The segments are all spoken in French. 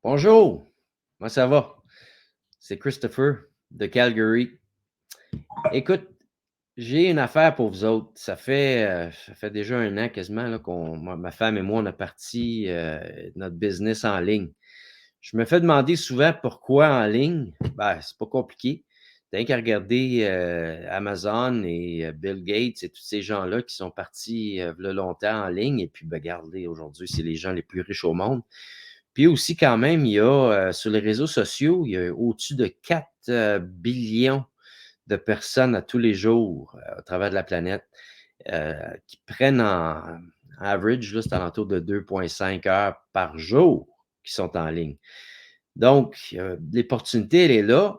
Bonjour, comment ça va? C'est Christopher de Calgary. Écoute, j'ai une affaire pour vous autres. Ça fait déjà un an quasiment là, ma femme et moi, on a parti notre business en ligne. Je me fais demander souvent pourquoi en ligne. Ben, c'est pas compliqué. T'as qu'à regarder Amazon et Bill Gates et tous ces gens-là qui sont partis v'là longtemps en ligne. Et puis, ben, regardez, aujourd'hui, c'est les gens les plus riches au monde. Puis aussi, quand même, il y a sur les réseaux sociaux, il y a au-dessus de 4 billions de personnes à tous les jours à travers de la planète qui prennent en average, là, c'est alentour de 2,5 heures par jour qui sont en ligne. Donc, l'opportunité, elle est là.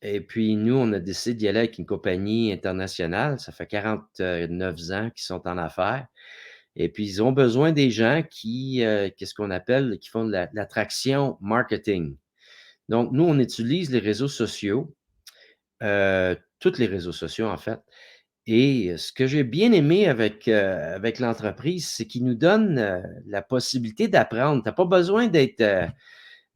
Et puis, nous, on a décidé d'y aller avec une compagnie internationale. Ça fait 49 ans qu'ils sont en affaires. Et puis, ils ont besoin des gens qu'est-ce qu'on appelle, qui font de l'attraction marketing. Donc, nous, on utilise les réseaux sociaux, tous les réseaux sociaux, en fait. Et ce que j'ai bien aimé avec l'entreprise, c'est qu'ils nous donnent la possibilité d'apprendre. Tu n'as pas besoin d'être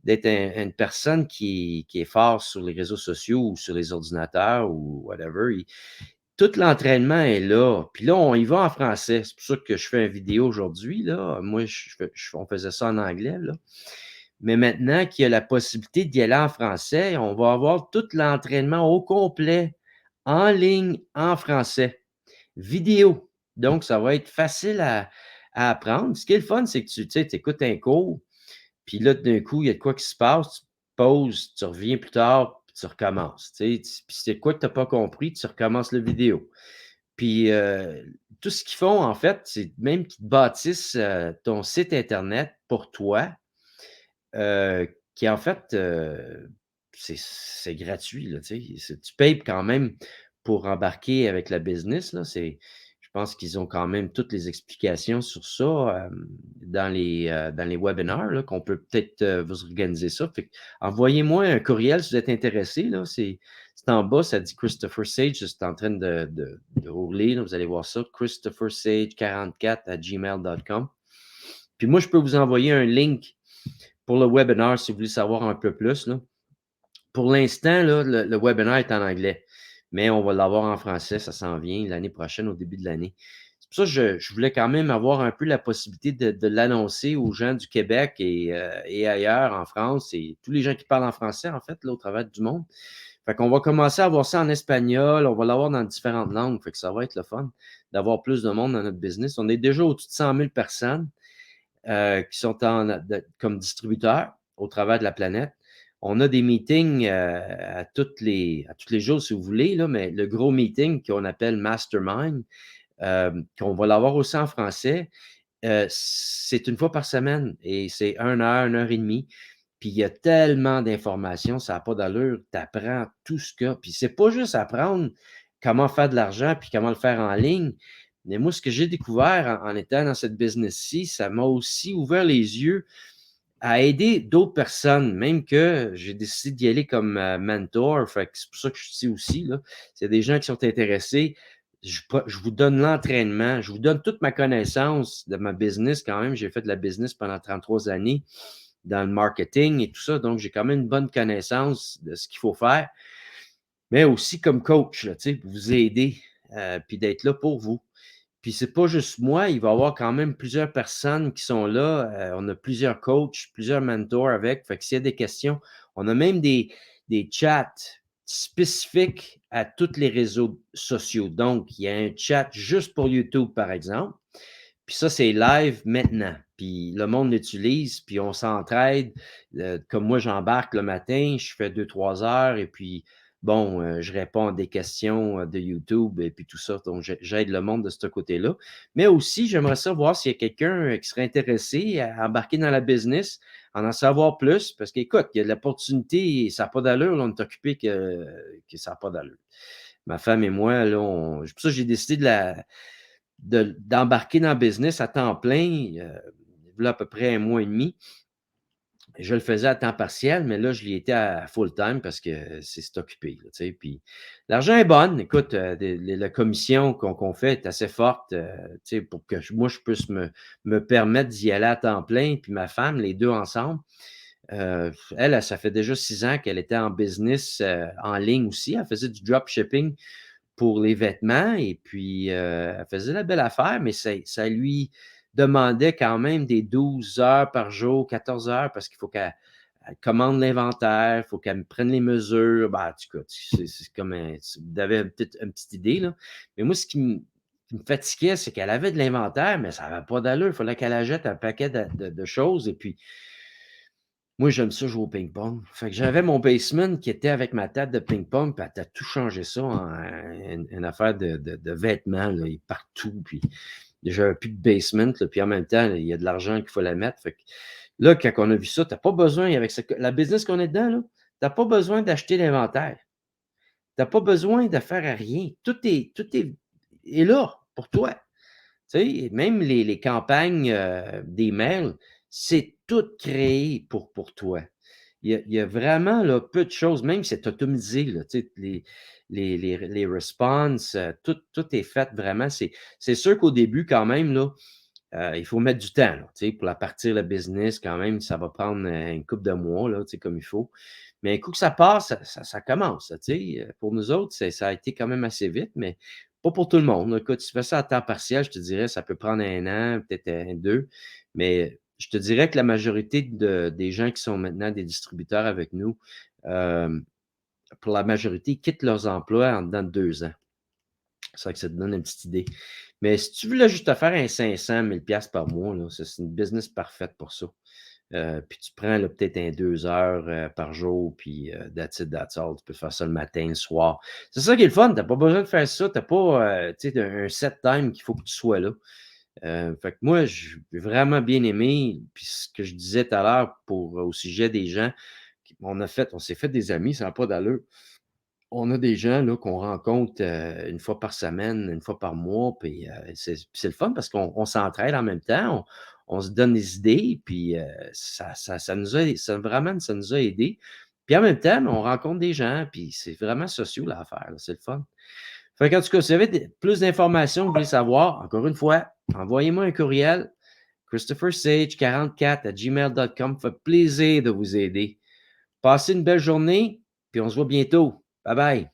une personne qui est fort sur les réseaux sociaux ou sur les ordinateurs ou whatever. Tout l'entraînement est là. Puis là, on y va en français. C'est pour ça que je fais une vidéo aujourd'hui, là. Moi, on faisait ça en anglais, là. Mais maintenant qu'il y a la possibilité d'y aller en français, on va avoir tout l'entraînement au complet, en ligne, en français, vidéo. Donc, ça va être facile à apprendre. Ce qui est le fun, c'est que tu sais, écoutes un cours, puis là, d'un coup, il y a de quoi qui se passe, tu poses, tu reviens plus tard, puis tu recommences. Tu sais, puis c'est quoi que tu n'as pas compris, tu recommences la vidéo. Puis tout ce qu'ils font, en fait, c'est même qu'ils te bâtissent ton site Internet pour toi, qui en fait, c'est gratuit, là, tu sais. Tu payes quand même pour embarquer avec la business, là. Je pense qu'ils ont quand même toutes les explications sur ça dans les webinaires, là, qu'on peut peut-être vous organiser ça. Fait que envoyez-moi un courriel si vous êtes intéressé, là. C'est en bas, ça dit Christopher Sage. C'est en train de rouler, là. Vous allez voir ça. Christopher Sage 44 à gmail.com. Puis moi, je peux vous envoyer un link pour le webinaire si vous voulez savoir un peu plus, là. Pour l'instant, là, le webinaire est en anglais, mais on va l'avoir en français, ça s'en vient l'année prochaine, au début de l'année. C'est pour ça que je voulais quand même avoir un peu la possibilité de l'annoncer aux gens du Québec et ailleurs en France et tous les gens qui parlent en français, en fait, là, au travers du monde. Fait qu'on va commencer à avoir ça en espagnol, on va l'avoir dans différentes langues, fait que ça va être le fun d'avoir plus de monde dans notre business. On est déjà au-dessus de 100 000 personnes qui sont comme distributeurs au travers de la planète. On a des meetings à tous les jours, si vous voulez, là, mais le gros meeting qu'on appelle Mastermind, qu'on va l'avoir aussi en français, c'est une fois par semaine et c'est 1 heure et demie. Puis il y a tellement d'informations, ça n'a pas d'allure. Tu apprends tout ce qu'il y a. Puis c'est pas juste apprendre comment faire de l'argent puis comment le faire en ligne. Mais moi, ce que j'ai découvert en étant dans cette business-ci, ça m'a aussi ouvert les yeux à aider d'autres personnes, même que j'ai décidé d'y aller comme mentor. Fait que c'est pour ça que je suis ici aussi, là. S'il y a des gens qui sont intéressés, je vous donne l'entraînement, je vous donne toute ma connaissance de ma business quand même. J'ai fait de la business pendant 33 années dans le marketing et tout ça, donc j'ai quand même une bonne connaissance de ce qu'il faut faire, mais aussi comme coach, là, tu sais, pour vous aider, puis d'être là pour vous. Puis c'est pas juste moi, il va y avoir quand même plusieurs personnes qui sont là. On a plusieurs coachs, plusieurs mentors avec. Fait que s'il y a des questions, on a même des chats spécifiques à tous les réseaux sociaux. Donc, il y a un chat juste pour YouTube, par exemple. Puis ça, c'est live maintenant. Puis le monde l'utilise, puis on s'entraide. Comme moi, j'embarque le matin, je fais 2, 3 heures, et puis bon, je réponds à des questions de YouTube et puis tout ça. Donc, j'aide le monde de ce côté-là. Mais aussi, j'aimerais savoir s'il y a quelqu'un qui serait intéressé à embarquer dans la business, en savoir plus, parce qu'écoute, il y a de l'opportunité, ça n'a pas d'allure, là, on est occupé que ça n'a pas d'allure. Ma femme et moi, là, c'est pour ça que j'ai décidé d'embarquer dans le business à temps plein, là, à peu près 1 mois et demi. Je le faisais à temps partiel, mais là, je l'y étais à full-time parce que c'est occupé, là, tu sais. Puis l'argent est bon. Écoute, la commission qu'on fait est assez forte, tu sais, pour que moi, je puisse me permettre d'y aller à temps plein, puis ma femme, les deux ensemble. Ça fait déjà 6 ans qu'elle était en business, en ligne aussi. Elle faisait du dropshipping pour les vêtements et puis, elle faisait la belle affaire, mais ça lui demandait quand même des 12 heures par jour, 14 heures parce qu'il faut qu'elle commande l'inventaire, il faut qu'elle me prenne les mesures. Ben, en tout cas, c'est comme un vous avez peut-être une petite idée, là. Mais moi, ce qui me fatiguait, c'est qu'elle avait de l'inventaire, mais ça avait pas d'allure. Il fallait qu'elle achète un paquet de choses et puis moi, j'aime ça jouer au ping-pong. Fait que j'avais mon basement qui était avec ma table de ping-pong, puis elle a tout changé ça en une affaire de vêtements, là, et partout, puis j'avais plus de basement, là, puis en même temps, il y a de l'argent qu'il faut la mettre. Fait que là, quand on a vu ça, tu as pas besoin avec la business qu'on est dedans, là, tu as pas besoin d'acheter l'inventaire. Tu as pas besoin de faire à rien. Tout est là pour toi. Tu sais, même les campagnes, d'emails, c'est tout créé pour toi. Il y a vraiment là, peu de choses, même si c'est automatisé là, tu sais, les responses, tout est fait vraiment. C'est sûr qu'au début quand même là, il faut mettre du temps, là, tu sais, pour la partir le business quand même, ça va prendre, une couple de mois là, tu sais, comme il faut. Mais un coup que ça passe, ça commence, là, tu sais, pour nous autres, ça a été quand même assez vite, mais pas pour tout le monde. Écoute, si tu fais ça à temps partiel, je te dirais, ça peut prendre 1 an, peut-être, 2, mais je te dirais que la majorité des gens qui sont maintenant des distributeurs avec nous, hem, pour la majorité, ils quittent leurs emplois en dedans de 2 ans. C'est vrai que ça te donne une petite idée. Mais si tu voulais juste te faire un 500 000 par mois, là, ça, c'est une business parfaite pour ça. Puis tu prends là, peut-être un 2 heures, par jour, puis, that's it, that's all. Tu peux faire ça le matin, le soir. C'est ça qui est le fun, tu as pas besoin de faire ça, tu as pas, tu sais, un set time qu'il faut que tu sois là. Fait que moi, j'ai vraiment bien aimé, puis ce que je disais tout à l'heure au sujet des gens on s'est fait des amis, ça a pas d'allure. On a des gens là qu'on rencontre, 1 fois par semaine, 1 fois par mois, puis, c'est le fun parce qu'on s'entraide en même temps, on se donne des idées, puis, ça nous a ça nous a aidés. Puis en même temps, on rencontre des gens, puis c'est vraiment social l'affaire, là, c'est le fun. Fait qu'en tout cas, si vous avez plus d'informations, vous voulez savoir, encore une fois, envoyez-moi un courriel, christophersage44@gmail.com. Ça fait plaisir de vous aider. Passez une belle journée, puis on se voit bientôt. Bye bye.